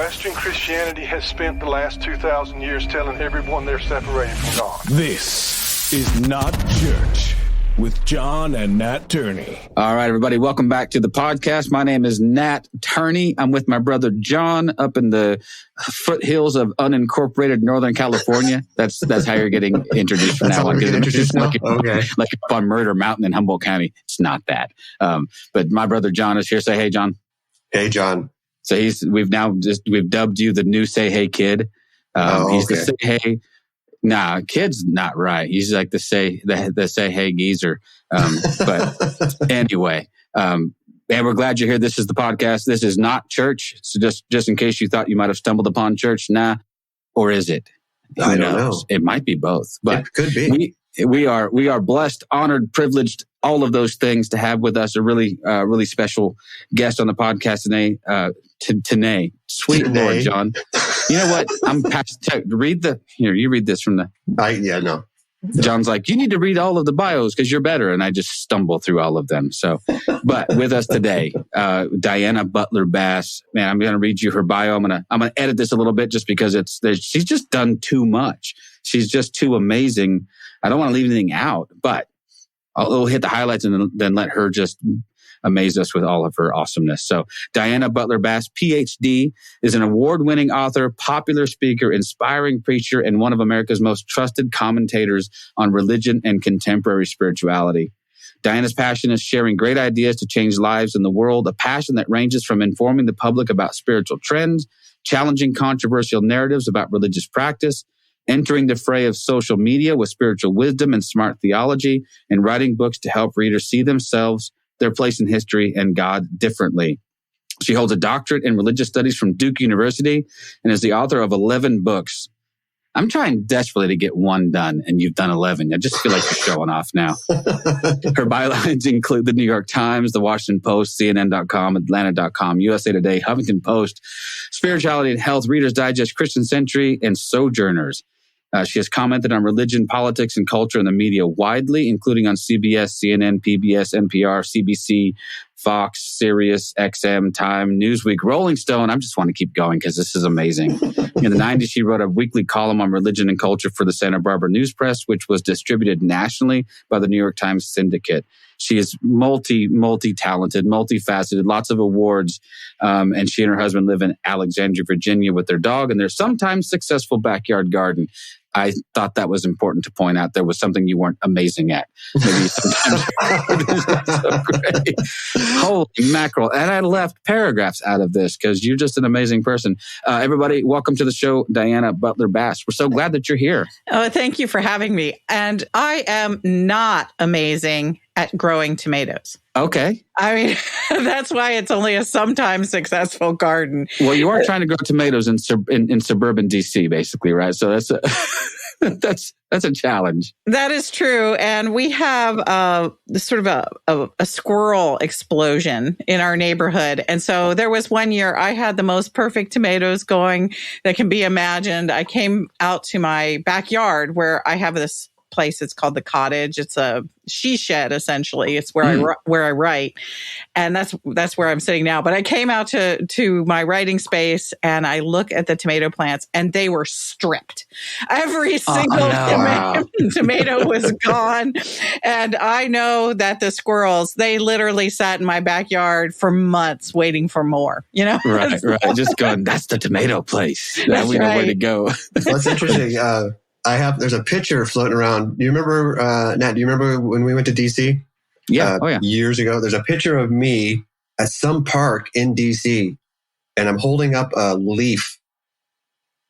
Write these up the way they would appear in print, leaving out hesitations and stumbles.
Western Christianity has spent the last 2,000 years telling everyone they're separated from God. This is Not Church with John and Nat Turney. All right, everybody, welcome back to the podcast. My name is Nat Turney. I'm with my brother John up in the foothills of unincorporated Northern California. That's how you're getting introduced from now on. Like up on Murder Mountain in Humboldt County. It's not that. But my brother John is here. Say hey, John. Hey, John. So we've dubbed you the new Say Hey Kid. He's the Say Hey. Nah, kid's not right. He's like the say hey geezer. But anyway, and we're glad you're here. This is the podcast. This is not church. So just in case you thought you might have stumbled upon church, nah. Or is it? I don't know. It might be both, but it could be. We are blessed, honored, privileged, all of those things to have with us a really special guest on the podcast today. Sweet Today. Lord, John. You know what? I'm past. You read this from the. John's like, you need to read all of the bios because you're better, and I just stumble through all of them. So, but with us today, Diana Butler Bass. Man, I'm going to read you her bio. I'm gonna edit this a little bit just because she's just done too much. She's just too amazing. I don't want to leave anything out, but I'll hit the highlights and then let her just amaze us with all of her awesomeness. So Diana Butler Bass, PhD, is an award-winning author, popular speaker, inspiring preacher, and one of America's most trusted commentators on religion and contemporary spirituality. Diana's passion is sharing great ideas to change lives in the world, a passion that ranges from informing the public about spiritual trends, challenging controversial narratives about religious practice, entering the fray of social media with spiritual wisdom and smart theology, and writing books to help readers see themselves, their place in history, and God differently. She holds a doctorate in religious studies from Duke University and is the author of 11 books. I'm trying desperately to get one done, and you've done 11. I just feel like you're showing off now. Her bylines include the New York Times, the Washington Post, CNN.com, Atlanta.com, USA Today, Huffington Post, Spirituality and Health, Reader's Digest, Christian Century, and Sojourners. She has commented on religion, politics, and culture in the media widely, including on CBS, CNN, PBS, NPR, CBC, Fox, Sirius XM, Time, Newsweek, Rolling Stone. I just want to keep going because this is amazing. In the 90s, she wrote a weekly column on religion and culture for the Santa Barbara News Press, which was distributed nationally by the New York Times Syndicate. She is multi-talented, multifaceted, lots of awards, and she and her husband live in Alexandria, Virginia with their dog and their sometimes successful backyard garden. I thought that was important to point out. There was something you weren't amazing at. Maybe sometimes so great. Holy mackerel. And I left paragraphs out of this because you're just an amazing person. Everybody, welcome to the show, Diana Butler Bass. We're so glad that you're here. Oh, thank you for having me. And I am not amazing at growing tomatoes. Okay. I mean, that's why it's only a sometimes successful garden. Well, you are trying to grow tomatoes in suburban DC, basically, right? So that's a challenge. That is true. And we have sort of a squirrel explosion in our neighborhood. And so there was one year I had the most perfect tomatoes going that can be imagined. I came out to my backyard where I have this place. It's called the Cottage. It's a she shed, essentially. It's where I write, and that's where I'm sitting now. But I came out to my writing space, and I look at the tomato plants, and they were stripped. Every single tomato was gone, and I know that the squirrels, they literally sat in my backyard for months waiting for more. You know, right. Just going, that's the tomato place. Now we know where to go. That's interesting. There's a picture floating around. Do you remember, Nat, do you remember when we went to DC? Yeah. Years ago. There's a picture of me at some park in DC, and I'm holding up a leaf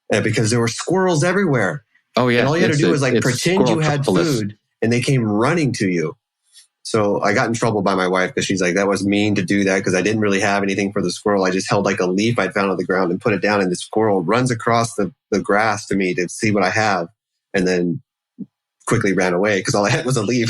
because there were squirrels everywhere. Oh, yeah. And all you had to do was pretend you had food, and they came running to you. So I got in trouble by my wife because she's like, that was mean to do that because I didn't really have anything for the squirrel. I just held like a leaf I'd found on the ground and put it down, and the squirrel runs across the grass to me to see what I have. And then quickly ran away because all I had was a leaf.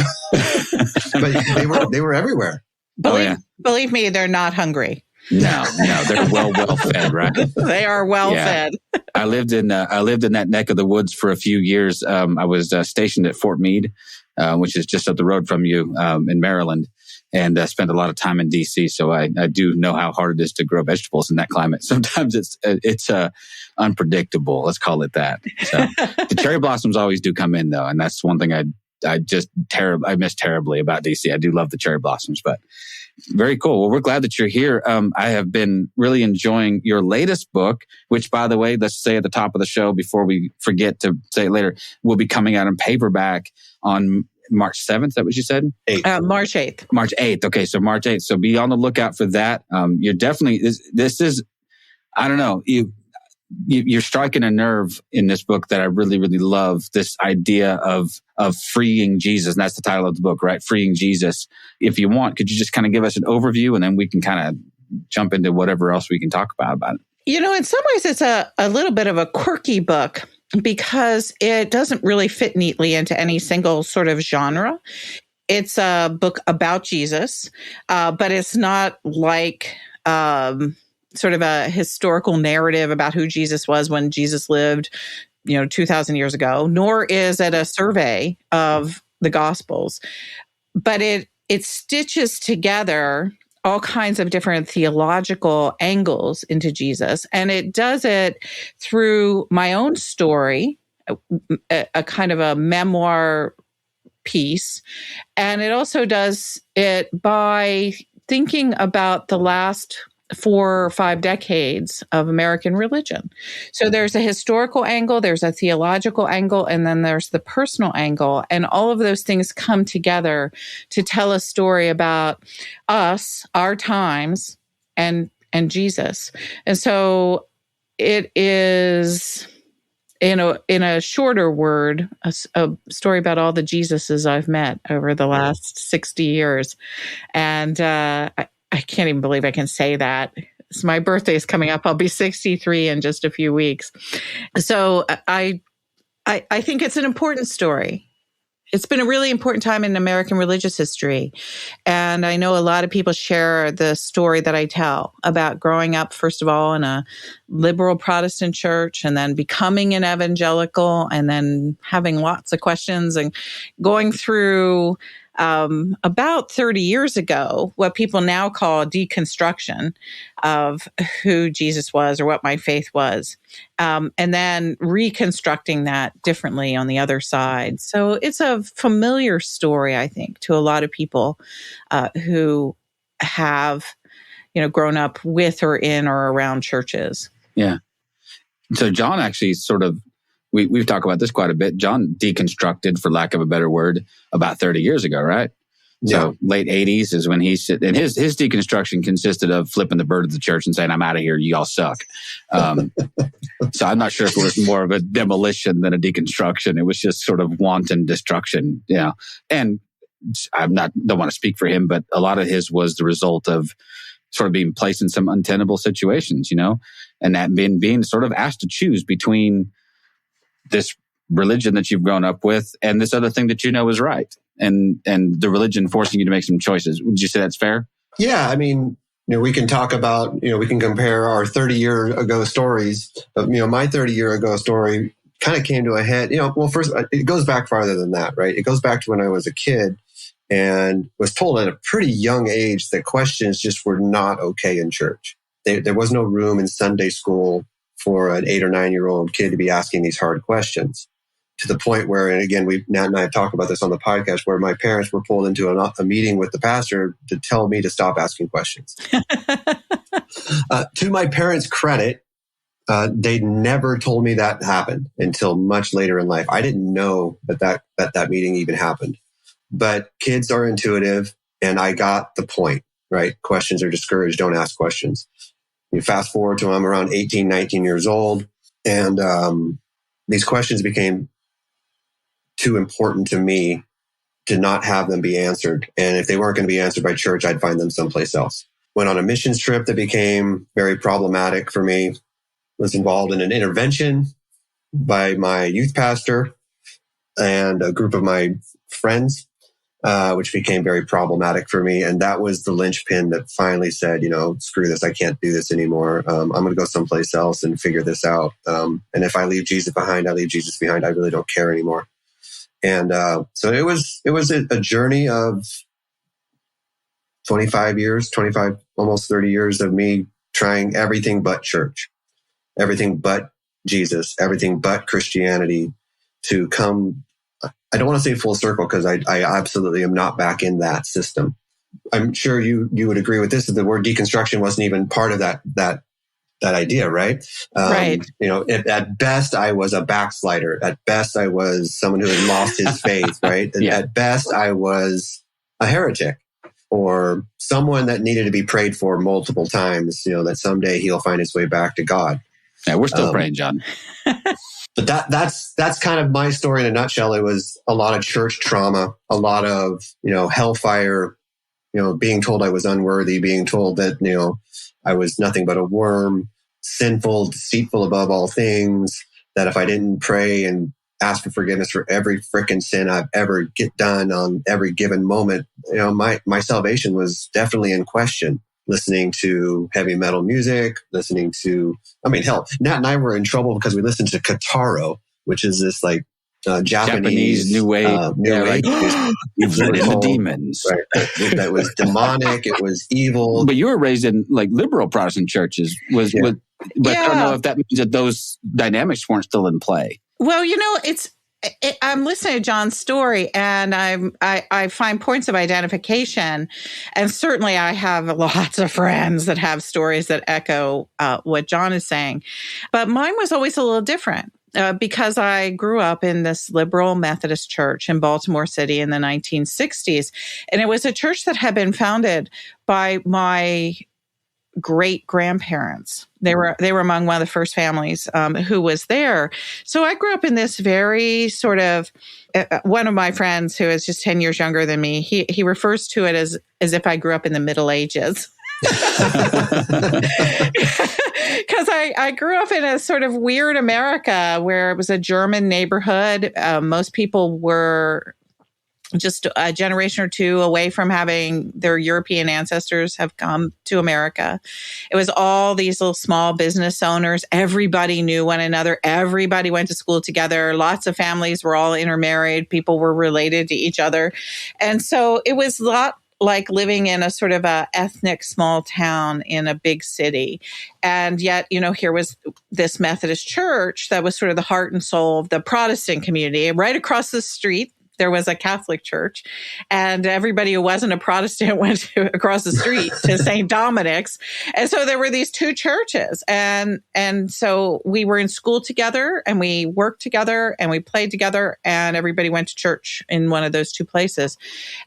But they were everywhere. Believe me, they're not hungry. No, they're well fed, right? They are well fed. I lived in that neck of the woods for a few years. I was stationed at Fort Meade, which is just up the road from you in Maryland. and spent a lot of time in DC. So I do know how hard it is to grow vegetables in that climate. Sometimes it's unpredictable. Let's call it that. So the cherry blossoms always do come in though. And that's one thing I miss terribly about DC. I do love the cherry blossoms, but very cool. Well, we're glad that you're here. I have been really enjoying your latest book, which, by the way, let's say at the top of the show before we forget to say it later, will be coming out in paperback on March 7th. Is that what you said? March 8th. March 8th. Okay, so March 8th. So be on the lookout for that. You're definitely, this is, I don't know, you're striking a nerve in this book that I really, really love. This idea of freeing Jesus. And that's the title of the book, right? Freeing Jesus. If you want, could you just kind of give us an overview and then we can kind of jump into whatever else we can talk about it? In some ways, it's a little bit of a quirky book because it doesn't really fit neatly into any single sort of genre. It's a book about Jesus, but it's not like sort of a historical narrative about who Jesus was when Jesus lived, 2,000 years ago, nor is it a survey of the Gospels. But it stitches together all kinds of different theological angles into Jesus. And it does it through my own story, a kind of a memoir piece. And it also does it by thinking about the last 4 or 5 decades of American religion. So there's a historical angle, there's a theological angle, and then there's the personal angle. And all of those things come together to tell a story about us, our times, and Jesus. And so it is, in a shorter word, a story about all the Jesuses I've met over the last 60 years. And I can't even believe I can say that. So my birthday is coming up. I'll be 63 in just a few weeks. So I think it's an important story. It's been a really important time in American religious history. And I know a lot of people share the story that I tell about growing up, first of all, in a liberal Protestant church and then becoming an evangelical and then having lots of questions and going through about 30 years ago, what people now call deconstruction of who Jesus was or what my faith was, and then reconstructing that differently on the other side. So it's a familiar story, I think, to a lot of people who have, grown up with or in or around churches. Yeah. So John actually sort of, we've talked about this quite a bit. John deconstructed, for lack of a better word, about 30 years ago, right? Yeah. So late 80s is when and his deconstruction consisted of flipping the bird of the church and saying, "I'm out of here. You all suck." So I'm not sure if it was more of a demolition than a deconstruction. It was just sort of wanton destruction. Yeah. And don't want to speak for him, but a lot of his was the result of sort of being placed in some untenable situations, and that being sort of asked to choose between this religion that you've grown up with and this other thing that is right, and the religion forcing you to make some choices. Would you say that's fair? Yeah, I mean, we can talk about, we can compare our 30-year ago stories. But, my 30-year ago story kind of came to a head. Well, first, it goes back farther than that, right? It goes back to when I was a kid and was told at a pretty young age that questions just were not okay in church. There was no room in Sunday school for an 8 or 9-year-old kid to be asking these hard questions, to the point where, and again, Nat and I have talked about this on the podcast, where my parents were pulled into a meeting with the pastor to tell me to stop asking questions. To my parents' credit, they never told me that happened until much later in life. I didn't know that meeting even happened. But kids are intuitive, and I got the point, right? Questions are discouraged. Don't ask questions. You fast forward to I'm around 18, 19 years old, and these questions became too important to me to not have them be answered. And if they weren't going to be answered by church, I'd find them someplace else. Went on a missions trip that became very problematic for me. Was involved in an intervention by my youth pastor and a group of my friends, which became very problematic for me. And that was the linchpin that finally said, screw this, I can't do this anymore. I'm going to go someplace else and figure this out. And if I leave Jesus behind, I leave Jesus behind. I really don't care anymore. And so it was a journey of 25, almost 30 years of me trying everything but church, everything but Jesus, everything but Christianity to come. I don't want to say full circle because I absolutely am not back in that system. I'm sure you would agree with this, that the word deconstruction wasn't even part of that idea, right? Right. At best, I was a backslider. At best, I was someone who had lost his faith, right? Yeah. At best, I was a heretic or someone that needed to be prayed for multiple times, that someday he'll find his way back to God. Yeah, we're still praying, John. But that's kind of my story in a nutshell. It was a lot of church trauma, a lot of, hellfire, being told I was unworthy, being told that, I was nothing but a worm, sinful, deceitful above all things, that if I didn't pray and ask for forgiveness for every frickin' sin I've ever done on every given moment, my salvation was definitely in question. Listening to heavy metal music, listening to, hell, Nat and I were in trouble because we listened to Kataro, which is this like Japanese new wave. Right? You've let in the demons. Right. That was demonic. It was evil. But you were raised in like liberal Protestant churches. But I don't know if that means that those dynamics weren't still in play. Well, I'm listening to John's story, and I find points of identification, and certainly I have lots of friends that have stories that echo what John is saying, but mine was always a little different. Because I grew up in this liberal Methodist church in Baltimore City in the 1960s. And it was a church that had been founded by my great grandparents. They were among one of the first families who was there. So I grew up in this very sort of, one of my friends who is just 10 years younger than me, he refers to it as if I grew up in the Middle Ages. Because I grew up in a sort of weird America where it was a German neighborhood. Most people were just a generation or two away from having their European ancestors have come to America. It was all these little small business owners. Everybody knew one another. Everybody went to school together. Lots of families were all intermarried. People were related to each other. And so it was a lot like living in a sort of a ethnic small town in a big city. And yet, here was this Methodist church that was sort of the heart and soul of the Protestant community. Right across the street, there was a Catholic church, and everybody who wasn't a Protestant went across the street to St. Dominic's. And so there were these two churches. And so we were in school together, and we worked together, and we played together, and everybody went to church in one of those two places.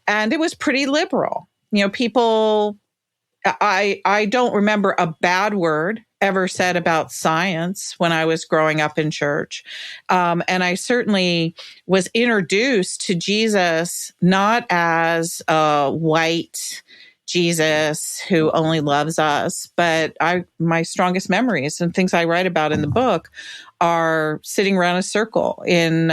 And it was pretty liberal. People, I don't remember a bad word ever said about science when I was growing up in church. And I certainly was introduced to Jesus not as a white Jesus who only loves us, but my strongest memories and things I write about in the book are sitting around a circle in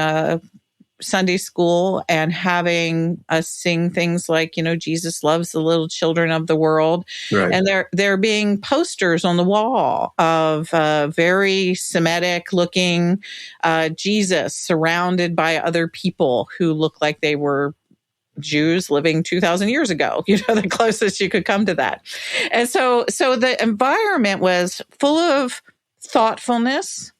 Sunday school and having us sing things like, Jesus loves the little children of the world. Right. And there being posters on the wall of very Semitic looking Jesus surrounded by other people who look like they were Jews living 2,000 years ago, the closest you could come to that. And so the environment was full of thoughtfulness.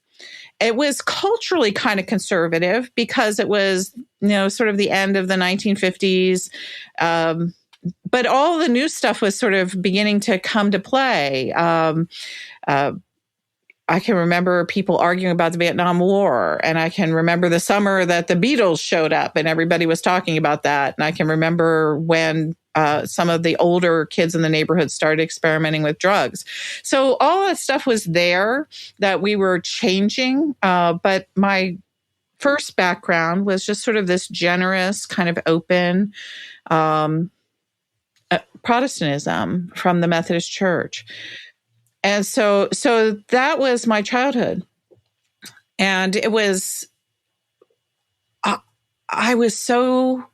It was culturally kind of conservative because it was, sort of the end of the 1950s. But all the new stuff was sort of beginning to come to play. I can remember people arguing about the Vietnam War, and I can remember the summer that the Beatles showed up and everybody was talking about that. And I can remember when some of the older kids in the neighborhood started experimenting with drugs. So all that stuff was there that we were changing. But my first background was just sort of this generous, kind of open Protestantism from the Methodist Church. And so that was my childhood. And it was, I was so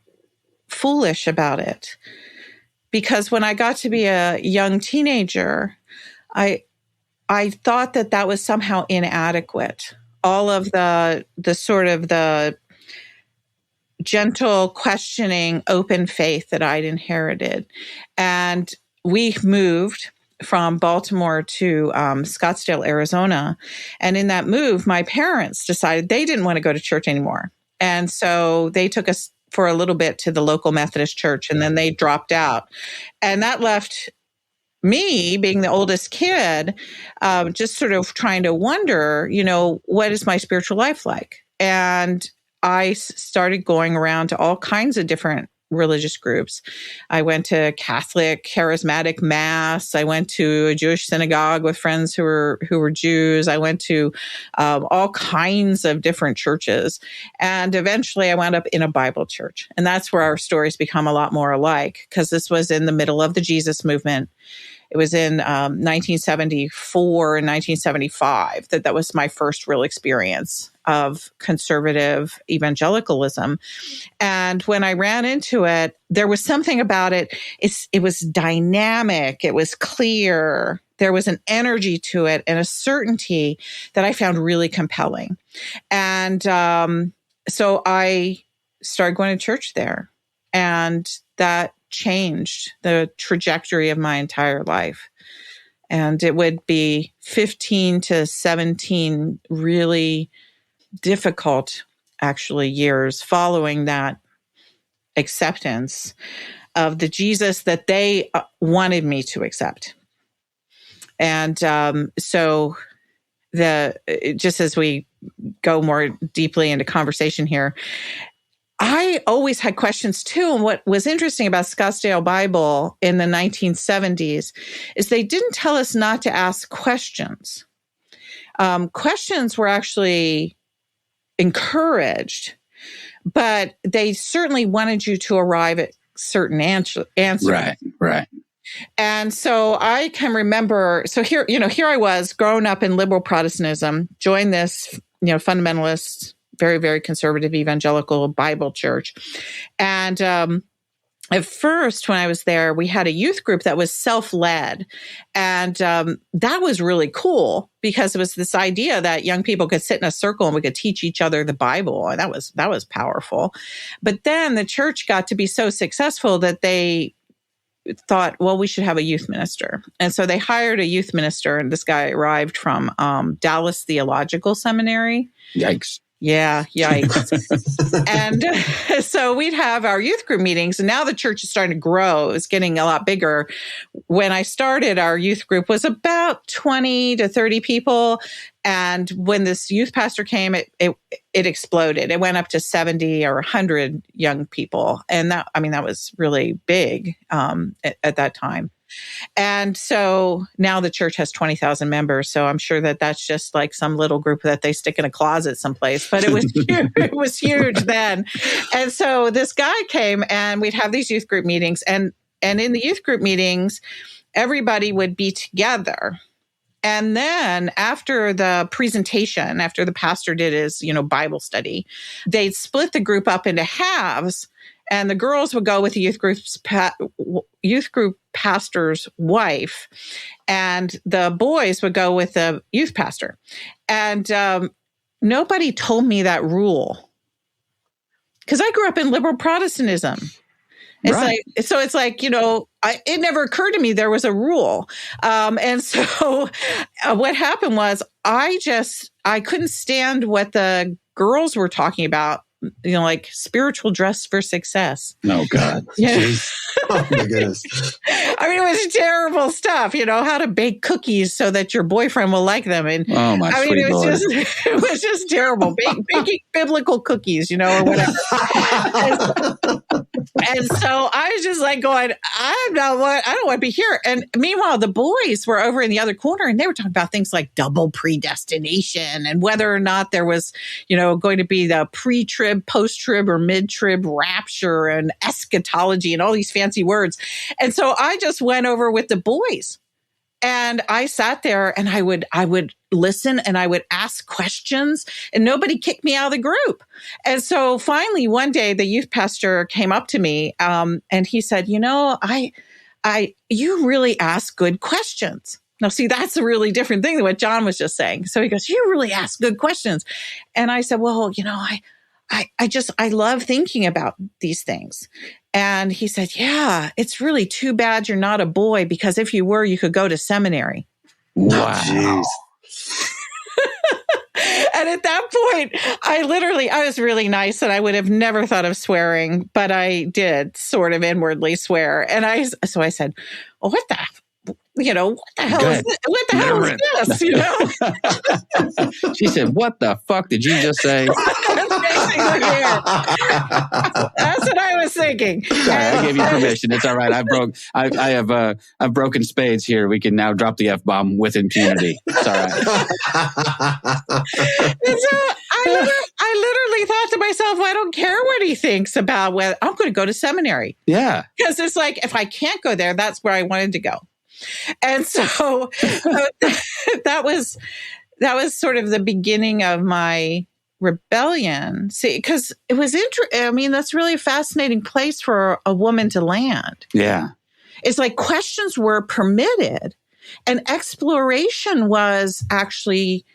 foolish about it because when I got to be a young teenager, I thought that was somehow inadequate. All of the sort of the gentle, questioning, open faith that I'd inherited. And we moved from Baltimore to Scottsdale, Arizona. And in that move, my parents decided they didn't want to go to church anymore. And so they took us for a little bit to the local Methodist church, and then they dropped out. And that left me, being the oldest kid, just sort of trying to wonder, what is my spiritual life like? And I started going around to all kinds of different religious groups. I went to Catholic charismatic mass. I went to a Jewish synagogue with friends who were Jews. I went to all kinds of different churches. And eventually I wound up in a Bible church. And that's where our stories become a lot more alike, because this was in the middle of the Jesus movement. It was in 1974 and 1975 that was my first real experience of conservative evangelicalism. And when I ran into it, there was something about it. It was dynamic. It was clear. There was an energy to it and a certainty that I found really compelling. And so I started going to church there. And that changed the trajectory of my entire life. And it would be 15 to 17 really difficult, actually, years following that acceptance of the Jesus that they wanted me to accept. And so just as we go more deeply into conversation here, I always had questions too. And what was interesting about Scottsdale Bible in the 1970s is they didn't tell us not to ask questions. Questions were actually encouraged, but they certainly wanted you to arrive at certain answers. Right. And so I can remember, so here I was growing up in liberal Protestantism, joined this, fundamentalist, very, very conservative evangelical Bible church. And at first, when I was there, we had a youth group that was self-led. And that was really cool because it was this idea that young people could sit in a circle and we could teach each other the Bible. And that was powerful. But then the church got to be so successful that they thought, well, we should have a youth minister. And so they hired a youth minister. And this guy arrived from Dallas Theological Seminary. Yikes. Yeah, yikes. And so we'd have our youth group meetings, and now the church is starting to grow. It's getting a lot bigger. When I started, our youth group was about 20 to 30 people. And when this youth pastor came, it exploded. It went up to 70 or 100 young people. And that was really big at that time. And so now the church has 20,000 members. So I'm sure that that's just like some little group that they stick in a closet someplace, but it was huge. It was huge then. And so this guy came and we'd have these youth group meetings, and in the youth group meetings, everybody would be together. And then after the presentation, after the pastor did his, Bible study, they'd split the group up into halves. And the girls would go with the youth group pastor's wife, and the boys would go with the youth pastor. And nobody told me that rule because I grew up in liberal Protestantism. It's like, it never occurred to me there was a rule. And so what happened was I couldn't stand what the girls were talking about. Like spiritual dress for success. Oh, God. Yeah. Oh, my goodness. It was terrible stuff, how to bake cookies so that your boyfriend will like them. And it was just terrible. Baking biblical cookies, or whatever. And so I was just like going, I don't want to be here. And meanwhile, the boys were over in the other corner and they were talking about things like double predestination and whether or not there was, going to be the pre-trib, post-trib, or mid-trib rapture and eschatology and all these fancy words. And so I just went over with the boys and I sat there and I would listen and I would ask questions and nobody kicked me out of the group. And so finally one day the youth pastor came up to me and he said, you really ask good questions. Now, see, that's a really different thing than what John was just saying. So he goes, you really ask good questions. And I said, well, I love thinking about these things. And he said, yeah, it's really too bad you're not a boy, because if you were, you could go to seminary. Wow. Jeez. And at that point, I was really nice, and I would have never thought of swearing, but I did sort of inwardly swear. And so I said, well, what the hell is this? What the hell is this? You know? She said, what the fuck did you just say? That's what I was thinking. Sorry, I gave you permission. It's all right. I've broken spades here. We can now drop the F-bomb with impunity. It's all right. And so I literally thought to myself, well, I don't care what he thinks about whether I'm going to go to seminary. Yeah. Because it's like, if I can't go there, that's where I wanted to go. And so that was sort of the beginning of my rebellion. See, because it was that's really a fascinating place for a woman to land. Yeah. It's like questions were permitted, and exploration was actually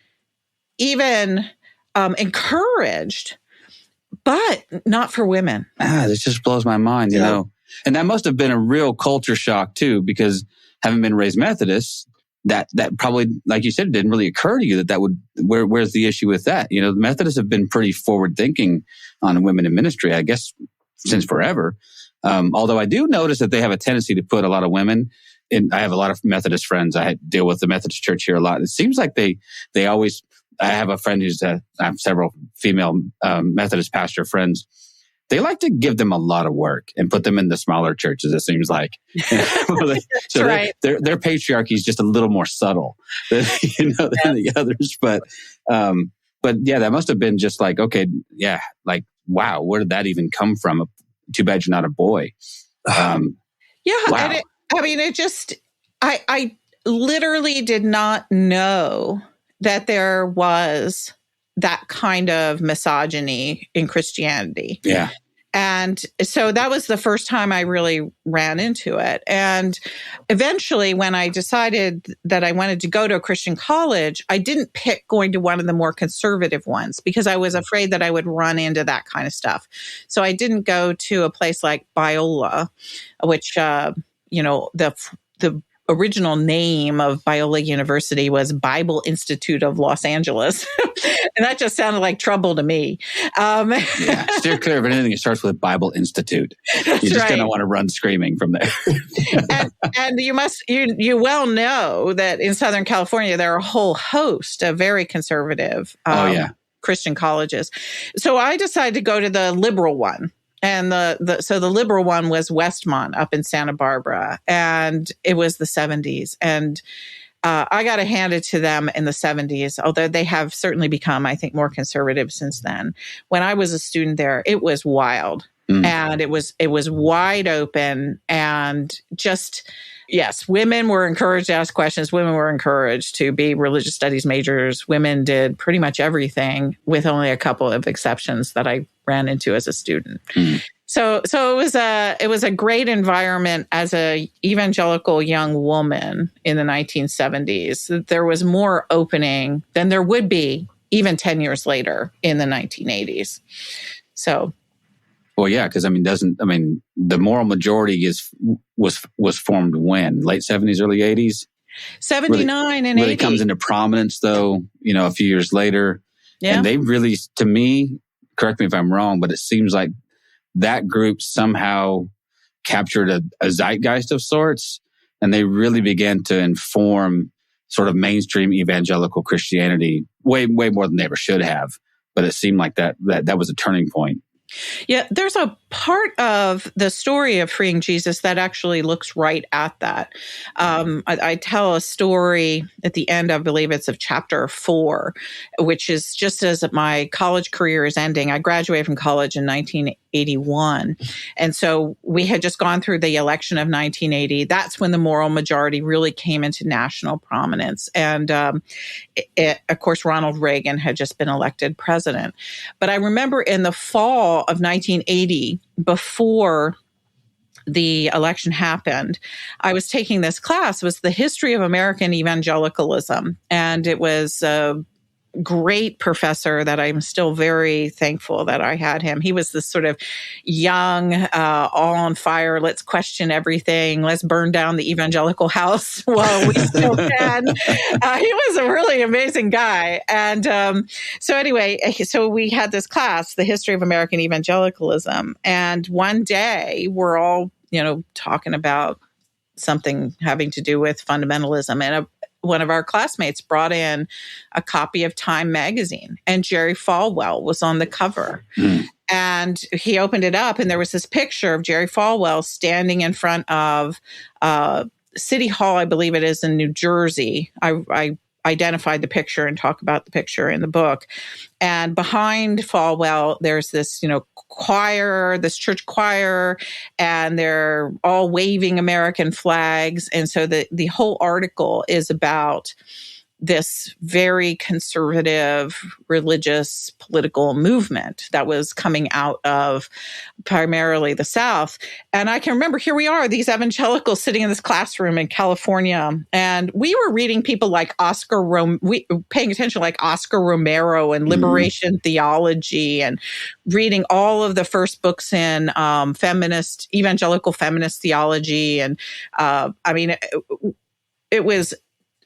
even encouraged, but not for women. This just blows my mind, you know. And that must have been a real culture shock too, because having been raised Methodist, that probably, like you said, it didn't really occur to you that would, where's the issue with that? You know, the Methodists have been pretty forward thinking on women in ministry, I guess, since forever. Although I do notice that they have a tendency to put a lot of women in. I have a lot of Methodist friends. I deal with the Methodist Church here a lot. It seems like they always, I have a friend I have several female Methodist pastor friends. They like to give them a lot of work and put them in the smaller churches, it seems like. So right. Their patriarchy is just a little more subtle than the others. But yeah, that must have been just like, okay, yeah, like, wow, where did that even come from? Too bad you're not a boy. Yeah. Wow. And I literally did not know that there was that kind of misogyny in Christianity. Yeah. And so that was the first time I really ran into it. And eventually, when I decided that I wanted to go to a Christian college, I didn't pick going to one of the more conservative ones because I was afraid that I would run into that kind of stuff. So I didn't go to a place like Biola, which, the original name of Biola University was Bible Institute of Los Angeles. And that just sounded like trouble to me. Yeah, steer clear of anything that starts with Bible Institute. You're just going to want to run screaming from there. and you well know that in Southern California, there are a whole host of very conservative Christian colleges. So I decided to go to the liberal one. And so the liberal one was Westmont up in Santa Barbara, and it was the 70s. And I got to hand it to them in the 70s, although they have certainly become, I think, more conservative since then. When I was a student there, it was wild. And it was wide open, and just, yes, women were encouraged to ask questions. Women were encouraged to be religious studies majors. Women did pretty much everything, with only a couple of exceptions that I ran into as a student. So it was a great environment as a evangelical young woman in the 1970s. There was more opening than there would be even 10 years later in the 1980s. So. Well, yeah, because the moral majority was formed when? Late 70s, early 80s? 79 and 80. Really comes into prominence, though, a few years later. Yeah. And they really, to me, correct me if I'm wrong, but it seems like that group somehow captured a zeitgeist of sorts, and they really began to inform sort of mainstream evangelical Christianity way more than they ever should have. But it seemed like that was a turning point. Yeah, there's a part of the story of Freeing Jesus that actually looks right at that. I tell a story at the end, I believe it's of chapter 4, which is just as my college career is ending. I graduated from college in 1981. And so we had just gone through the election of 1980. That's when the moral majority really came into national prominence. And of course, Ronald Reagan had just been elected president. But I remember in the fall of 1980, before the election happened, I was taking this class. It was the history of American evangelicalism. And it was great professor that I'm still very thankful that I had him. He was this sort of young, all on fire, let's question everything, let's burn down the evangelical house while we still can. He was a really amazing guy. And so anyway, so we had this class, The History of American Evangelicalism. And one day we're all, talking about something having to do with fundamentalism. And one of our classmates brought in a copy of Time magazine, and Jerry Falwell was on the cover. And he opened it up, and there was this picture of Jerry Falwell standing in front of City Hall, I believe it is, in New Jersey. I identified the picture and talk about the picture in the book. And behind Falwell, there's this, choir, this church choir, and they're all waving American flags. And so the whole article is about this very conservative, religious, political movement that was coming out of primarily the South. And I can remember, here we are, these evangelicals sitting in this classroom in California, and we were reading people like paying attention like Oscar Romero and liberation theology, and reading all of the first books in evangelical feminist theology. And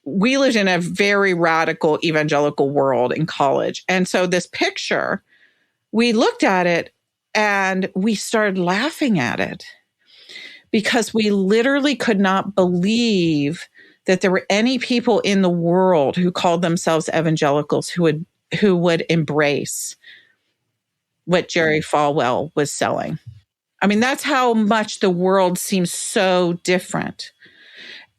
we lived in a very radical evangelical world in college. And so this picture, we looked at it and we started laughing at it because we literally could not believe that there were any people in the world who called themselves evangelicals who would embrace what Jerry Falwell was selling. I mean, that's how much the world seems so different.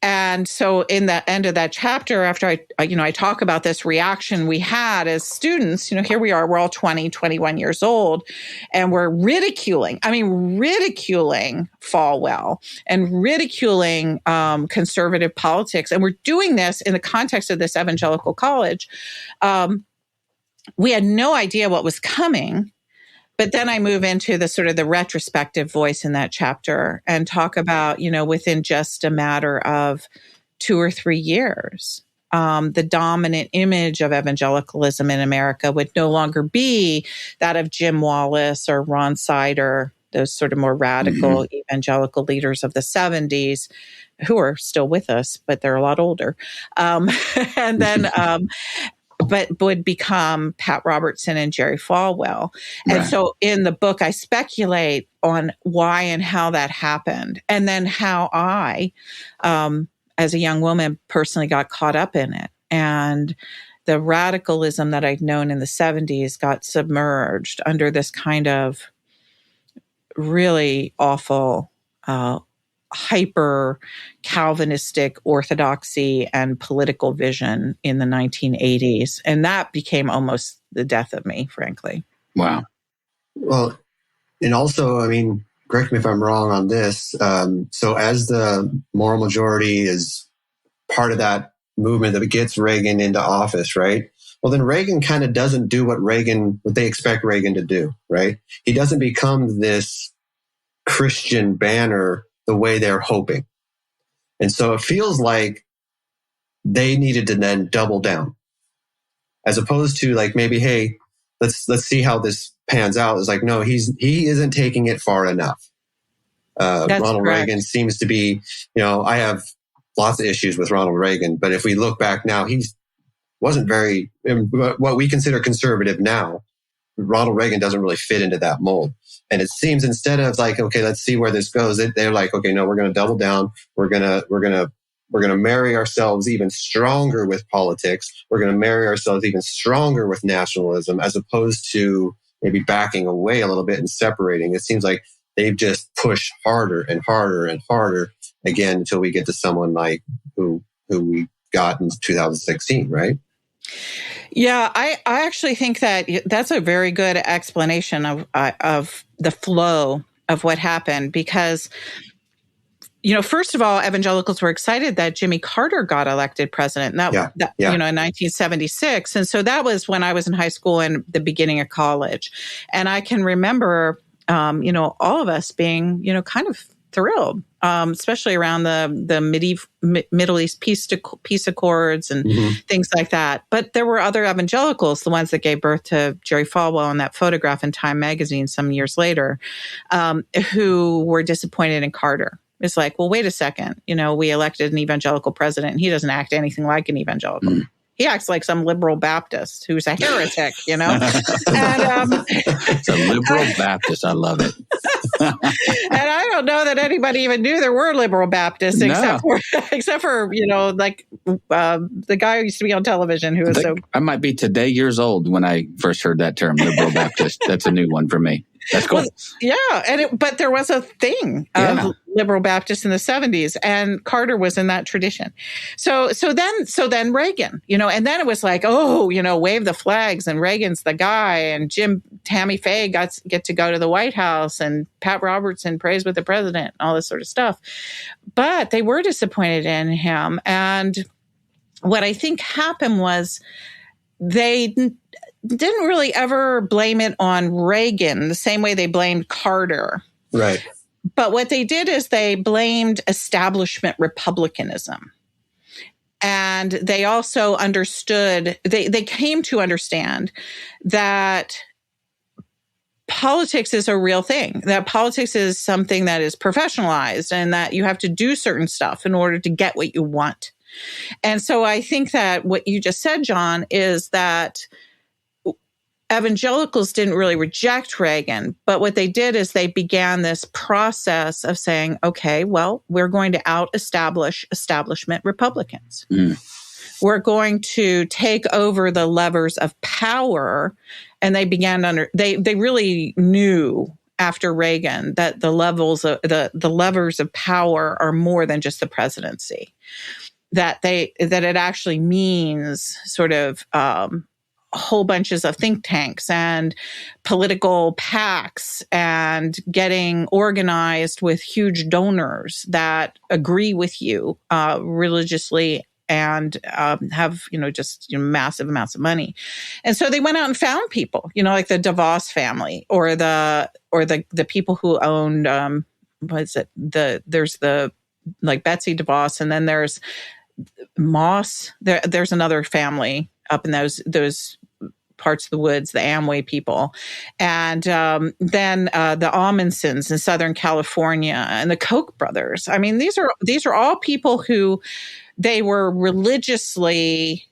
And so in the end of that chapter, after I talk about this reaction we had as students, here we are, we're all 20, 21 years old, and we're ridiculing Falwell and ridiculing conservative politics. And we're doing this in the context of this evangelical college. We had no idea what was coming. But then I move into the sort of the retrospective voice in that chapter and talk about, within just a matter of 2 or 3 years, the dominant image of evangelicalism in America would no longer be that of Jim Wallace or Ron Sider, those sort of more radical evangelical leaders of the 70s, who are still with us, but they're a lot older. And then but would become Pat Robertson and Jerry Falwell. And so in the book, I speculate on why and how that happened, and then how I, as a young woman, personally got caught up in it. And the radicalism that I'd known in the 70s got submerged under this kind of really awful hyper Calvinistic orthodoxy and political vision in the 1980s. And that became almost the death of me, frankly. Wow. Well, and also, correct me if I'm wrong on this. So as the moral majority is part of that movement that gets Reagan into office, right? Well, then Reagan kind of doesn't do what they expect Reagan to do, right? He doesn't become this Christian banner the way they're hoping. And so it feels like they needed to then double down, as opposed to like, maybe, hey, let's see how this pans out. It's like, no, he isn't taking it far enough. Ronald Reagan seems to be, I have lots of issues with Ronald Reagan, but if we look back now, he wasn't very, what we consider conservative now, Ronald Reagan doesn't really fit into that mold. And it seems, instead of like, okay, let's see where this goes, they're like, okay, no, we're going to double down. We're going to marry ourselves even stronger with politics. We're going to marry ourselves even stronger with nationalism, as opposed to maybe backing away a little bit and separating. It seems like they've just pushed harder and harder and harder again until we get to someone like who we got in 2016, right? Yeah, I actually think that that's a very good explanation of the flow of what happened, because, first of all, evangelicals were excited that Jimmy Carter got elected president, and in 1976. And so that was when I was in high school and the beginning of college. And I can remember, all of us being, kind of thrilled especially around the Middle East peace accords and things like that. But there were other evangelicals, the ones that gave birth to Jerry Falwell in that photograph in Time magazine some years later, who were disappointed in Carter. It's like, well, wait a second. We elected an evangelical president, and he doesn't act anything like an evangelical. He acts like some liberal Baptist who's a heretic, And, it's a liberal Baptist. I love it. And I don't know that anybody even knew there were liberal Baptists, except for the guy who used to be on television who was I might be today years old when I first heard that term, liberal Baptist. That's a new one for me. That's cool. Well, but there was a thing of liberal Baptists in the 70s, and Carter was in that tradition. So then Reagan, and then it was like, wave the flags, and Reagan's the guy, and Tammy Faye get to go to the White House, and Pat Robertson prays with the president, all this sort of stuff. But they were disappointed in him, and what I think happened was they didn't really ever blame it on Reagan the same way they blamed Carter. Right. But what they did is they blamed establishment republicanism. And they also understood, they came to understand that politics is a real thing, that politics is something that is professionalized, and that you have to do certain stuff in order to get what you want. And so I think that what you just said, John, is that evangelicals didn't really reject Reagan, but what they did is they began this process of saying, okay, well, we're going to out-establish establishment Republicans. We're going to take over the levers of power. And they began they really knew after Reagan that the levers of power are more than just the presidency, that it actually means sort of, whole bunches of think tanks and political PACs and getting organized with huge donors that agree with you religiously and have massive amounts of money. And so they went out and found people, like the DeVos family or the people who owned there's the like Betsy DeVos, and then there's Moss. There's another family up in those parts of the woods, the Amway people. And then the Amundsens in Southern California and the Koch brothers. I mean, these are all people who they were religiously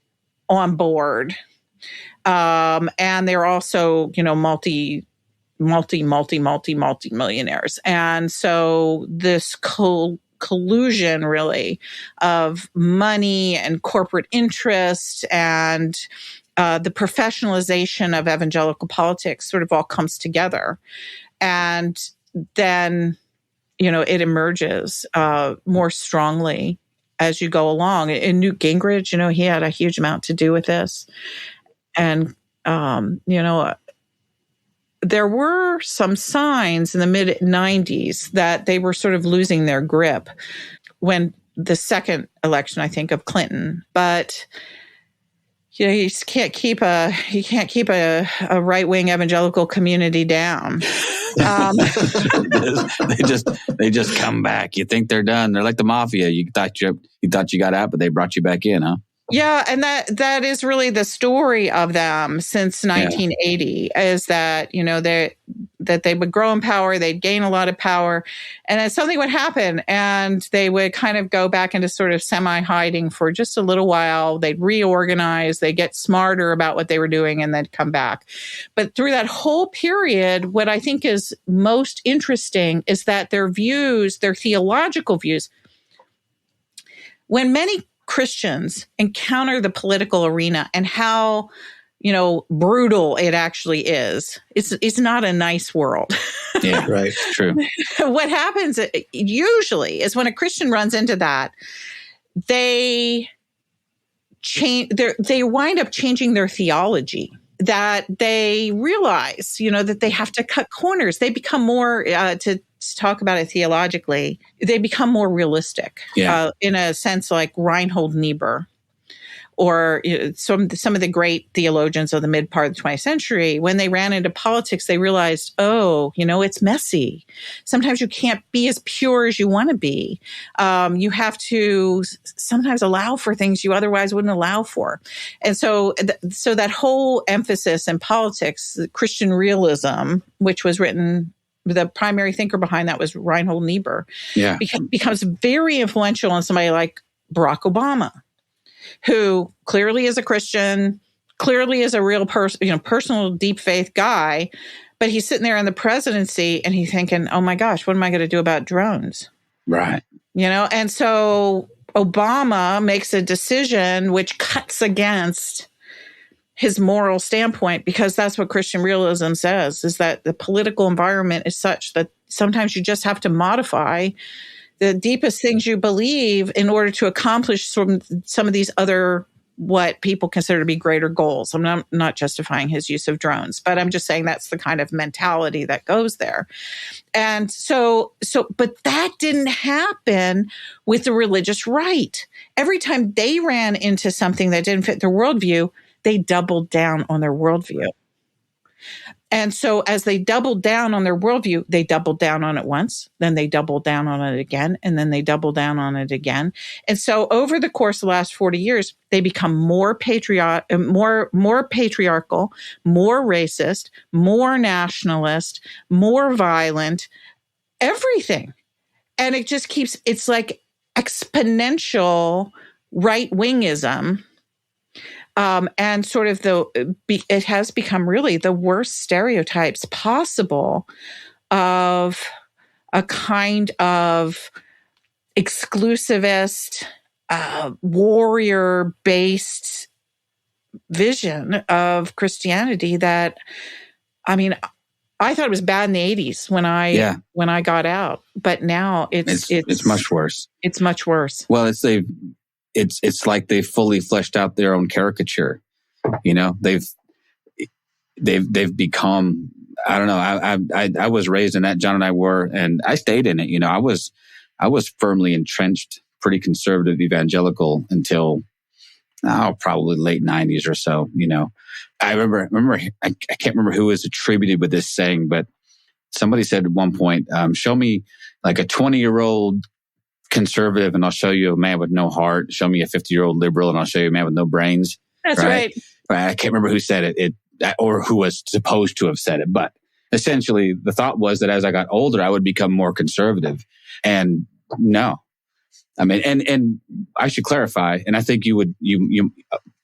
on board. And they're also, multi-millionaires. And so this collusion really of money and corporate interest and the professionalization of evangelical politics sort of all comes together. And then, it emerges more strongly as you go along. And Newt Gingrich, he had a huge amount to do with this. And, there were some signs in the mid-90s that they were sort of losing their grip when the second election, I think, of Clinton. But you can't keep a right-wing evangelical community down. They just come back. You think they're done. They're like the mafia. You thought you got out, but they brought you back in, huh? Yeah, and that is really the story of them since 1980 is that, that they would grow in power, they'd gain a lot of power, and then something would happen and they would kind of go back into sort of semi-hiding for just a little while. They'd reorganize, they'd get smarter about what they were doing, and then come back. But through that whole period, what I think is most interesting is that their theological views, when many Christians encounter the political arena and how, brutal it actually is. It's not a nice world. Yeah, right. True. What happens usually is when a Christian runs into that, they wind up changing their theology. That they realize, that they have to cut corners. They become more, to talk about it theologically, they become more realistic, in a sense like Reinhold Niebuhr or some of the great theologians of the mid part of the 20th century, when they ran into politics, they realized, it's messy. Sometimes you can't be as pure as you want to be. You have to sometimes allow for things you otherwise wouldn't allow for. And so that whole emphasis in politics, Christian realism, which was written, the primary thinker behind that was Reinhold Niebuhr, becomes very influential on somebody like Barack Obama, who clearly is a Christian, clearly is a real person, personal deep faith guy, but he's sitting there in the presidency and he's thinking, oh my gosh, what am I going to do about drones? Right. And so Obama makes a decision which cuts against his moral standpoint, because that's what Christian realism says, is that the political environment is such that sometimes you just have to modify the deepest things you believe in order to accomplish some of these other, what people consider to be greater goals. I'm not justifying his use of drones, but I'm just saying that's the kind of mentality that goes there. And but that didn't happen with the religious right. Every time they ran into something that didn't fit their worldview, they doubled down on their worldview. And so as they doubled down on their worldview, they doubled down on it once, then they doubled down on it again, and then they doubled down on it again. And so over the course of the last 40 years, they become more patriotic, more patriarchal, more racist, more nationalist, more violent, everything. And it just keeps, it's like exponential right-wingism. And sort of it has become really the worst stereotypes possible of a kind of exclusivist, warrior-based vision of Christianity that, I thought it was bad in the 80s when I got out, but now it's much worse. It's much worse. Well, it's like they fully fleshed out their own caricature. They've become, I don't know. I was raised in that. John and I were, and I stayed in it. I was firmly entrenched, pretty conservative evangelical until probably late 90s or so. I remember, I can't remember who was attributed with this saying, but somebody said at one point, show me like a 20-year-old conservative and I'll show you a man with no heart. Show me a 50-year-old liberal and I'll show you a man with no brains. That's right. I can't remember who said it or who was supposed to have said it. But essentially the thought was that as I got older, I would become more conservative. And no, and I should clarify, and I think you would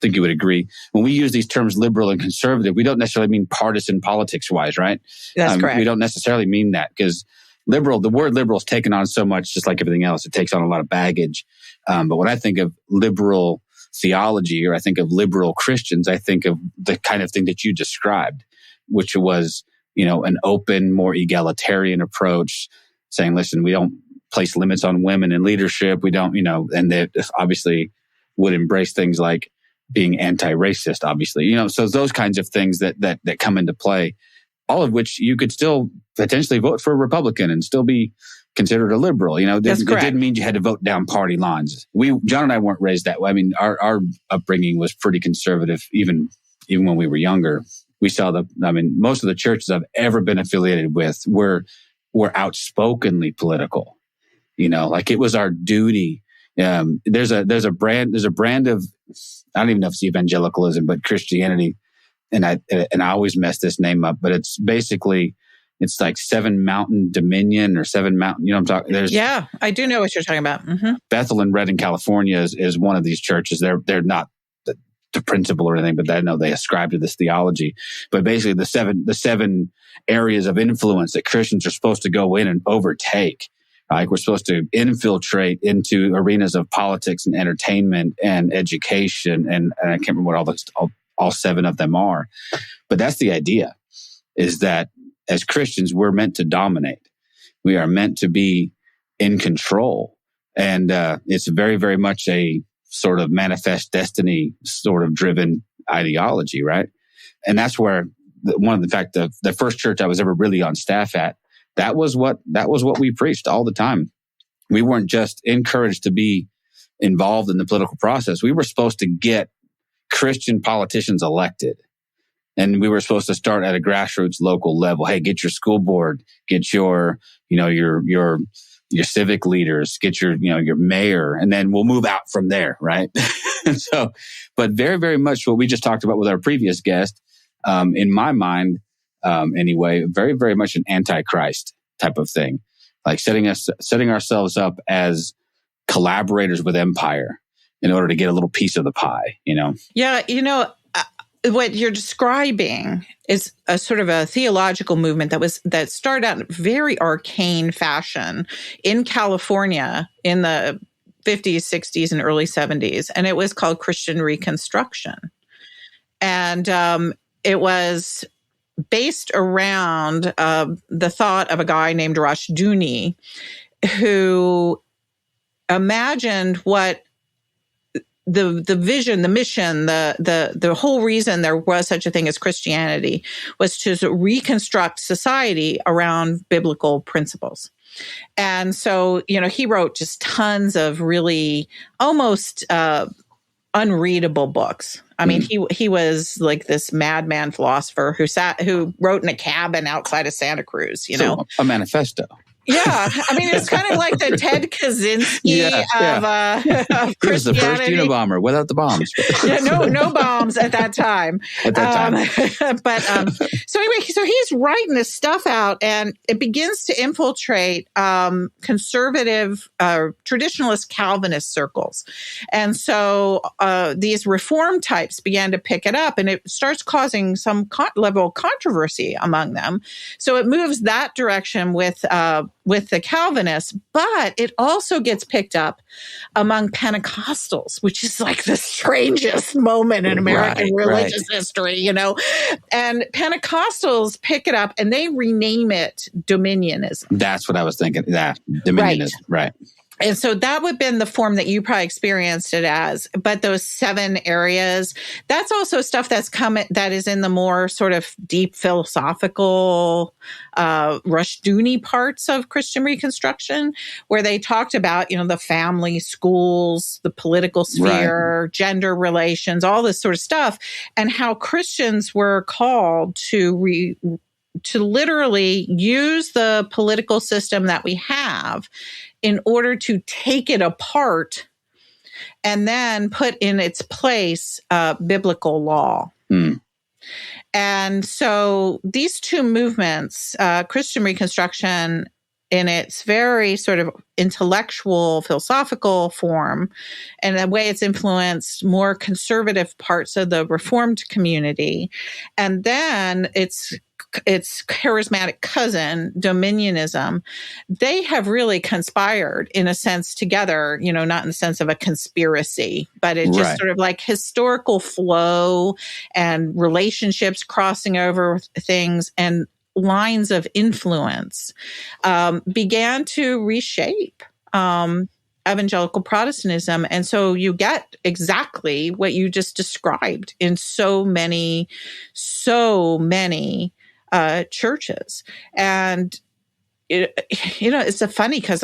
agree. When we use these terms liberal and conservative, we don't necessarily mean partisan politics wise, right? That's correct. We don't necessarily mean that, because the word liberal is taken on so much, just like everything else. It takes on a lot of baggage. But when I think of liberal theology, or I think of liberal Christians, I think of the kind of thing that you described, which was, an open, more egalitarian approach, saying, listen, we don't place limits on women in leadership. We don't, and they obviously would embrace things like being anti-racist, obviously, so those kinds of things that come into play. All of which you could still potentially vote for a Republican and still be considered a liberal. It didn't mean you had to vote down party lines. John and I weren't raised that way. Our upbringing was pretty conservative, even when we were younger. We saw most of the churches I've ever been affiliated with were outspokenly political. Like it was our duty. There's a brand of, I don't even know if it's evangelicalism, but Christianity. And I always mess this name up, but it's basically, it's like Seven Mountain Dominion or Seven Mountain, what I'm talking. Yeah, I do know what you're talking about. Mm-hmm. Bethel in Redding, California is one of these churches. They're not the principal or anything, but I know they ascribe to this theology. But basically the seven areas of influence that Christians are supposed to go in and overtake. Like we're supposed to infiltrate into arenas of politics and entertainment and education. And I can't remember what all seven of them are. But that's the idea, is that as Christians, we're meant to dominate. We are meant to be in control. And it's very, very much a sort of manifest destiny sort of driven ideology, right? And that's where the first church I was ever really on staff at, that was what we preached all the time. We weren't just encouraged to be involved in the political process. We were supposed to get Christian politicians elected. And we were supposed to start at a grassroots local level. Hey, get your school board, get your civic leaders, get your mayor, and then we'll move out from there, right? So, but very, very much what we just talked about with our previous guest, in my mind, anyway, very, very much an antichrist type of thing, like setting ourselves up as collaborators with empire in order to get a little piece of the pie, Yeah, what you're describing is a sort of a theological movement that started out in very arcane fashion in California in the 50s, 60s, and early 70s. And it was called Christian Reconstruction. And it was based around the thought of a guy named Rushdoony, who imagined what the vision, the mission, the whole reason there was such a thing as Christianity was to reconstruct society around biblical principles. And so, he wrote just tons of really almost unreadable books. I mean, he was like this madman philosopher who wrote in a cabin outside of Santa Cruz, So a manifesto. Yeah, I mean, it's kind of like the Ted Kaczynski of Christianity. He was the first Unabomber without the bombs. no bombs at that time. So anyway, so he's writing this stuff out, and it begins to infiltrate conservative, traditionalist Calvinist circles, and so these reform types began to pick it up, and it starts causing some level of controversy among them. So it moves that direction with the Calvinists, but it also gets picked up among Pentecostals, which is like the strangest moment in American religious history, And Pentecostals pick it up and they rename it Dominionism. That's what I was thinking. That Dominionism, right. And so that would have been the form that you probably experienced it as. But those 7 areas, that's also stuff that is in the more sort of deep philosophical, Rushdoony parts of Christian Reconstruction, where they talked about, the family, schools, the political sphere, gender relations, all this sort of stuff, and how Christians were called to literally use the political system that we have in order to take it apart and then put in its place biblical law. And so these two movements, Christian Reconstruction in its very sort of intellectual, philosophical form, and the way it's influenced more conservative parts of the Reformed community, and then its charismatic cousin, Dominionism, they have really conspired in a sense together, not in the sense of a conspiracy, but it just sort of like historical flow and relationships crossing over things and lines of influence began to reshape evangelical Protestantism. And so you get exactly what you just described in so many churches. And it's funny because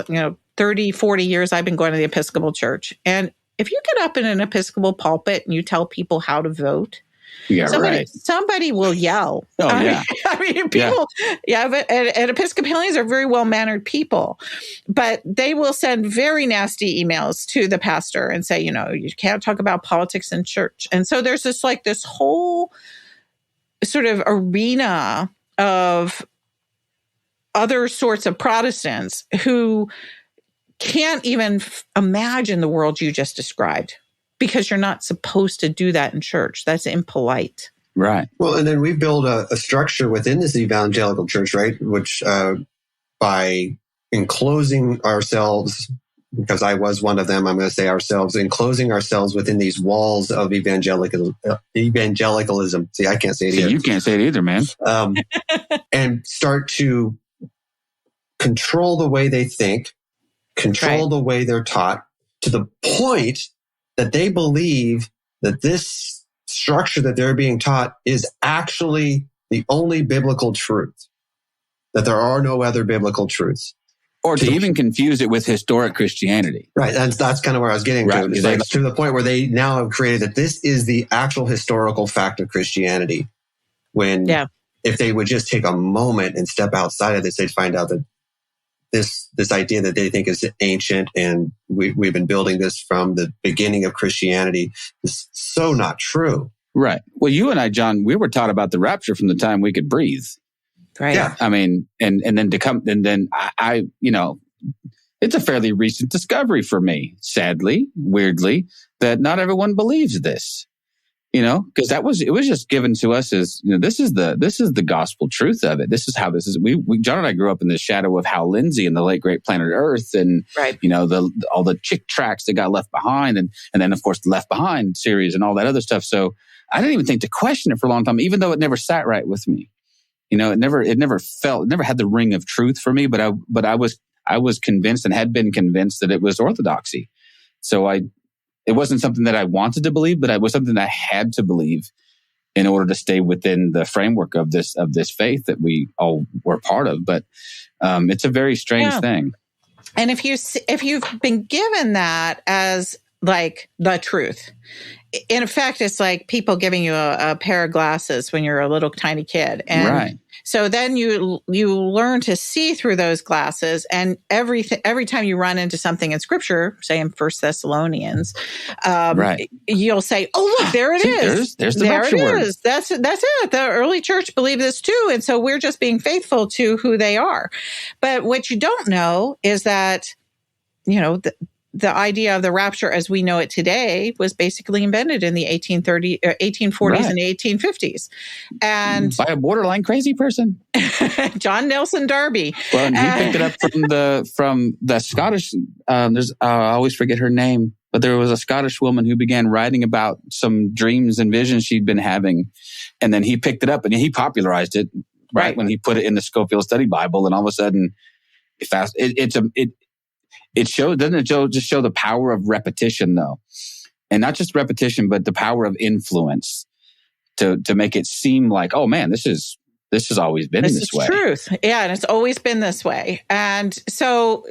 30, 40 years I've been going to the Episcopal Church. And if you get up in an Episcopal pulpit and you tell people how to vote, somebody will yell. Oh, people, and Episcopalians are very well-mannered people, but they will send very nasty emails to the pastor and say, you can't talk about politics in church. And so there's this whole sort of arena of other sorts of Protestants who can't even imagine the world you just described, because you're not supposed to do that in church. That's impolite. Right. Well, and then we build a structure within this evangelical church, right? Which by enclosing ourselves, because I was one of them, I'm going to say ourselves, enclosing ourselves within these walls of evangelicalism. See, I can't say it either. You can't say it either, man. And start to control the way they think, control the way they're taught, to the point that they believe that this structure that they're being taught is actually the only biblical truth, that there are no other biblical truths. Or to even confuse it with historic Christianity. Right. That's kind of where I was getting to. It's like to the point where they now have created that this is the actual historical fact of Christianity. When if they would just take a moment and step outside of this, they'd find out that this idea that they think is ancient and we've been building this from the beginning of Christianity is so not true. Right. Well, you and I, John, we were taught about the rapture from the time we could breathe. Right. Yeah. I mean, and then to come, and then I, it's a fairly recent discovery for me, sadly, weirdly, that not everyone believes this, because it was just given to us as, this is the gospel truth of it. This is how this is. John and I grew up in the shadow of Hal Lindsey and the late great Planet Earth and, all the chick tracks that got left behind. And then of course, Left Behind series and all that other stuff. So I didn't even think to question it for a long time, even though it never sat right with me. It never had the ring of truth for me, but I was convinced and had been convinced that it was orthodoxy. So it wasn't something that I wanted to believe, but it was something that I had to believe in order to stay within the framework of this faith that we all were part of. But it's a very strange thing. And if you've been given that as like the truth, in effect, it's like people giving you a pair of glasses when you're a little tiny kid. And so then you learn to see through those glasses. And every time you run into something in Scripture, say in 1 Thessalonians, you'll say, "Oh, look, there it is. There's the rapture word. That's it. The early church believed this too, and so we're just being faithful to who they are." But what you don't know is that, the idea of the rapture as we know it today was basically invented in the 1840s and 1850s. And by a borderline crazy person. John Nelson Darby. Well, and he picked it up from the Scottish, I always forget her name, but there was a Scottish woman who began writing about some dreams and visions she'd been having. And then he picked it up and he popularized it when he put it in the Scofield Study Bible. And all of a sudden, doesn't it just show the power of repetition, though? And not just repetition, but the power of influence to make it seem like, oh man, this has always been this way. This is truth. Yeah, and it's always been this way. And so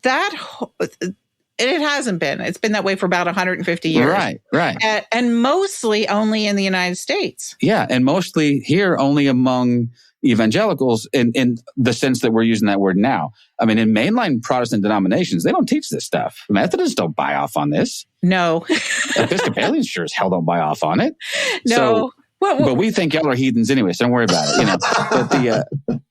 that it hasn't been. It's been that way for about 150 years. Right. And mostly only in the United States. Yeah, and mostly here only among evangelicals in the sense that we're using that word now. I mean, in mainline Protestant denominations, they don't teach this stuff. Methodists don't buy off on this. No. Episcopalians sure as hell don't buy off on it. No. So, but we think y'all are heathens anyway, so don't worry about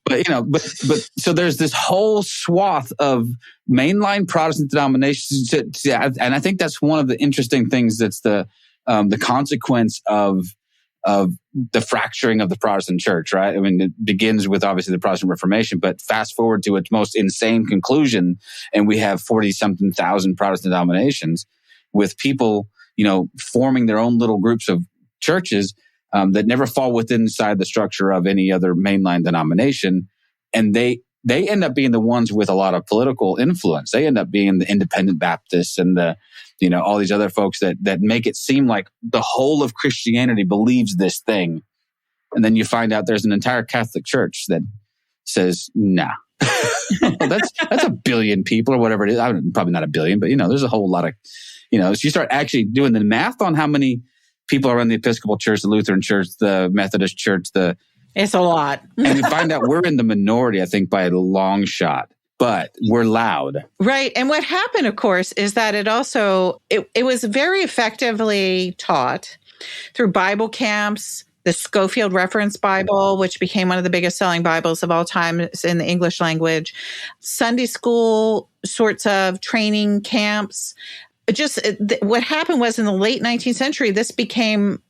it. So there's this whole swath of mainline Protestant denominations, and I think that's one of the interesting things that's the consequence of the fracturing of the Protestant church, right? I mean, it begins with obviously the Protestant Reformation, but fast forward to its most insane conclusion, and we have 40-something thousand Protestant denominations with people, forming their own little groups of churches that never fall inside the structure of any other mainline denomination, and they end up being the ones with a lot of political influence. They end up being the Independent Baptists and all these other folks that make it seem like the whole of Christianity believes this thing. And then you find out there's an entire Catholic Church that says, nah. that's a billion people or whatever it is. Probably not a billion, but there's a whole lot of, so you start actually doing the math on how many people are in the Episcopal Church, the Lutheran Church, the Methodist Church, it's a lot. And you find out we're in the minority, I think, by a long shot. But we're loud. Right. And what happened, of course, is that it was very effectively taught through Bible camps, the Scofield Reference Bible, which became one of the biggest selling Bibles of all time in the English language, Sunday school sorts of training camps. What happened was in the late 19th century, this became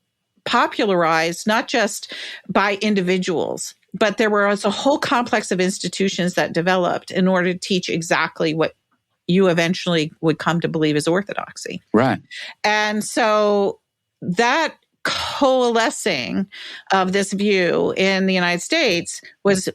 popularized not just by individuals, but there was a whole complex of institutions that developed in order to teach exactly what you eventually would come to believe is orthodoxy. Right. And so that coalescing of this view in the United States was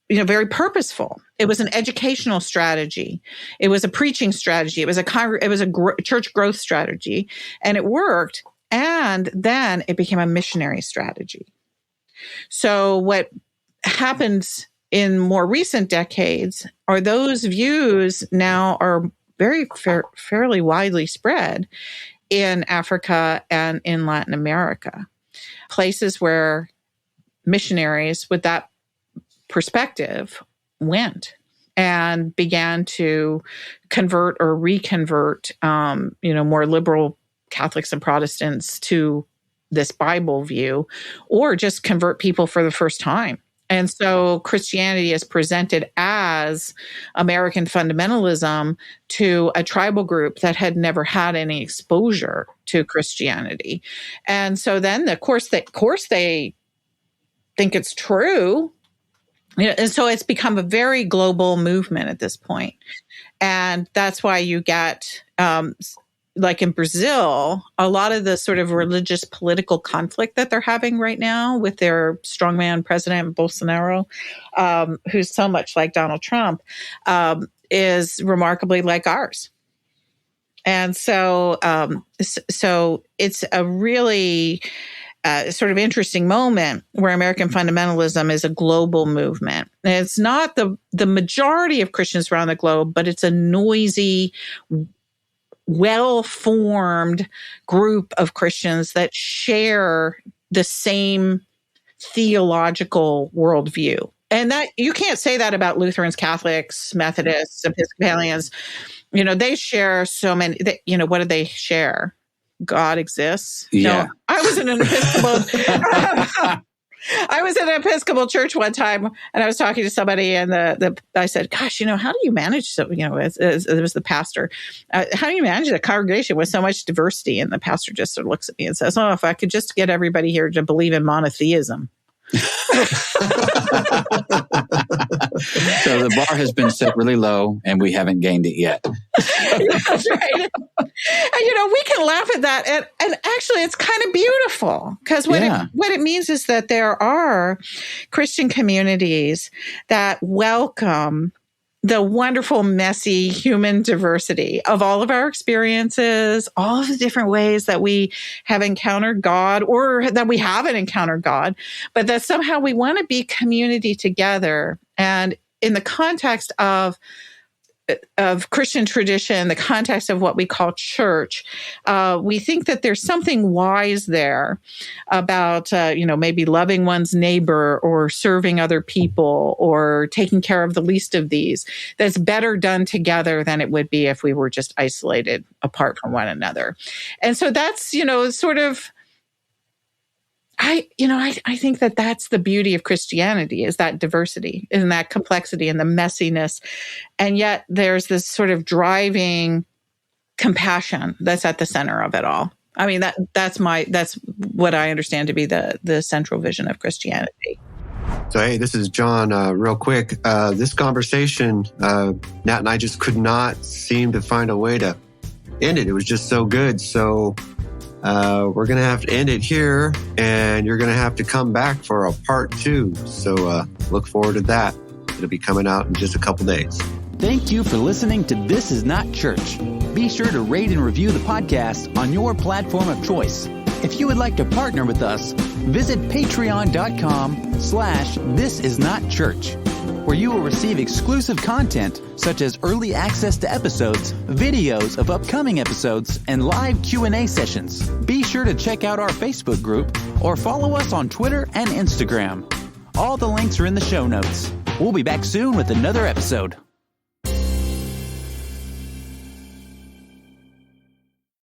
very purposeful. It was an educational strategy. It was a preaching strategy. It was a church growth strategy, and it worked. And then it became a missionary strategy. So what happens in more recent decades, are those views now are very fairly widely spread in Africa and in Latin America, places where missionaries with that perspective went and began to convert or reconvert, more liberal Catholics and Protestants to this Bible view, or just convert people for the first time. And so Christianity is presented as American fundamentalism to a tribal group that had never had any exposure to Christianity. And so then, of course, they think it's true. And so it's become a very global movement at this point. And that's why you get, like in Brazil, a lot of the sort of religious political conflict that they're having right now with their strongman president, Bolsonaro, who's so much like Donald Trump, is remarkably like ours. And so it's a really sort of interesting moment where American fundamentalism is a global movement. And it's not the majority of Christians around the globe, but it's a noisy, well-formed group of Christians that share the same theological worldview. And that you can't say that about Lutherans, Catholics, Methodists, Episcopalians. They share so many, what do they share? God exists. Yeah. No, I was in an Episcopal church one time, and I was talking to somebody, and I said, "Gosh, how do you manage?" So, it was the pastor. How do you manage a congregation with so much diversity? And the pastor just sort of looks at me and says, "Oh, if I could just get everybody here to believe in monotheism." So the bar has been set really low, and we haven't gained it yet. That's right. And, we can laugh at that. And actually, it's kind of beautiful, because what it means is that there are Christian communities that welcome the wonderful, messy human diversity of all of our experiences, all of the different ways that we have encountered God or that we haven't encountered God, but that somehow we want to be community together. And in the context of Christian tradition, the context of what we call church, we think that there's something wise there about, maybe loving one's neighbor or serving other people or taking care of the least of these, that's better done together than it would be if we were just isolated apart from one another. And so that's, sort of, I think that that's the beauty of Christianity, is that diversity and that complexity and the messiness. And yet there's this sort of driving compassion that's at the center of it all. I mean, that's what I understand to be the central vision of Christianity. So, hey, this is John. Real quick, this conversation, Nat and I just could not seem to find a way to end it. It was just so good. So we're going to have to end it here, and you're going to have to come back for a part 2. So look forward to that. It'll be coming out in just a couple days. Thank you for listening to This Is Not Church. Be sure to rate and review the podcast on your platform of choice. If you would like to partner with us, visit patreon.com/thisisnotchurch, where you will receive exclusive content such as early access to episodes, videos of upcoming episodes, and live Q&A sessions. Be sure to check out our Facebook group or follow us on Twitter and Instagram. All the links are in the show notes. We'll be back soon with another episode.